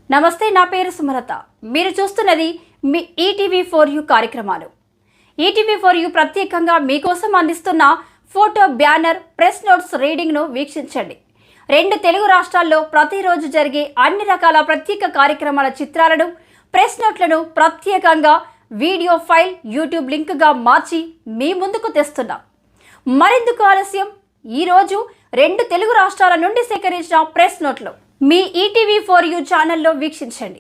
నమస్తే, నా పేరు సుమలత. మీరు చూస్తున్నది మీ ఈటీవీ4యు కార్యక్రమాలు. ఈటీవీ4యు ప్రత్యేకంగా మీకోసం అందిస్తున్న ఫోటో బ్యానర్ ప్రెస్ నోట్స్ రీడింగ్ను వీక్షించండి. 2 తెలుగు రాష్ట్రాల్లో ప్రతిరోజు జరిగే అన్ని రకాల ప్రత్యేక కార్యక్రమాల చిత్రాలను, ప్రెస్ నోట్లను ప్రత్యేకంగా వీడియో ఫైల్ యూట్యూబ్ లింక్గా మార్చి మీ ముందుకు తెస్తున్నాం. మరెందుకు ఆలస్యం? ఈరోజు 2 తెలుగు రాష్ట్రాల నుండి సేకరించిన ప్రెస్ నోట్లు మీ ఈటీవీ4యు ఛానల్లో వీక్షించండి.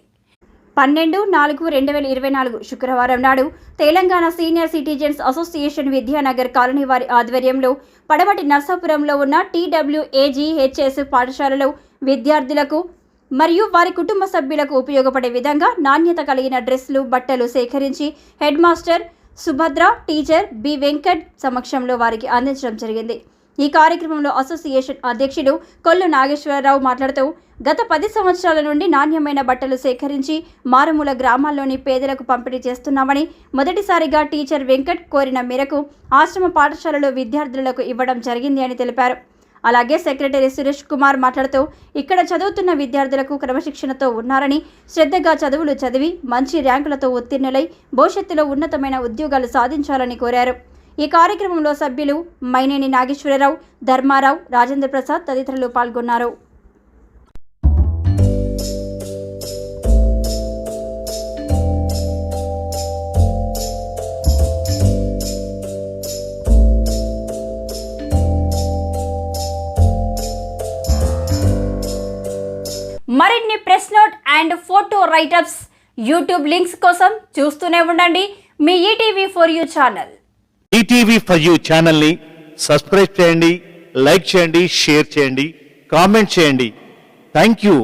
12/4/2024 శుక్రవారం నాడు Telangana senior citizens association Vidyanagar colony వారి ఆధ్వర్యంలో పడమటి నర్సాపురంలో ఉన్న TWAGHS పాఠశాలలో విద్యార్థులకు మరియు వారి కుటుంబ సభ్యులకు ఉపయోగపడే విధంగా నాణ్యత కలిగిన డ్రెస్సులు, బట్టలు సేకరించి headmaster Subhadra, teacher B Venkat సమక్షంలో వారికి అందించడం జరిగింది. ఈ కార్యక్రమంలో అసోసియేషన్ అధ్యక్షుడు కొల్లు నాగేశ్వరరావు మాట్లాడుతూ, గత 10 సంవత్సరాల నుండి నాణ్యమైన బట్టలు సేకరించి మారుమూల గ్రామాల్లోని పేదలకు పంపిణీ చేస్తున్నామని, మొదటిసారిగా టీచర్ వెంకట్ కోరిన మేరకు ఆశ్రమ పాఠశాలలో విద్యార్థులకు ఇవ్వడం జరిగింది అని తెలిపారు. అలాగే సెక్రటరీ సురేష్ కుమార్ మాట్లాడుతూ, ఇక్కడ చదువుతున్న విద్యార్థులకు క్రమశిక్షణతో ఉన్నారని, శ్రద్ధగా చదువులు చదివి మంచి ర్యాంకులతో ఉత్తీర్ణులై భవిష్యత్తులో ఉన్నతమైన ఉద్యోగాలు సాధించాలని కోరారు. ఈ కార్యక్రమంలో సభ్యులు మైనేని నాగేశ్వరరావు, ధర్మారావు, రాజేంద్ర ప్రసాద్ తదితరులు పాల్గొన్నారు. మరిన్ని press note and photo write-ups, YouTube links కోసం చూస్తూనే ఉండండి మీ ఈటీవీ4యు ఛానల్. ఈటీవీ4యు ఛానల్ని సబ్స్క్రైబ్ చేయండి, లైక్ చేయండి, షేర్ చేయండి, కామెంట్ చేయండి. Thank you.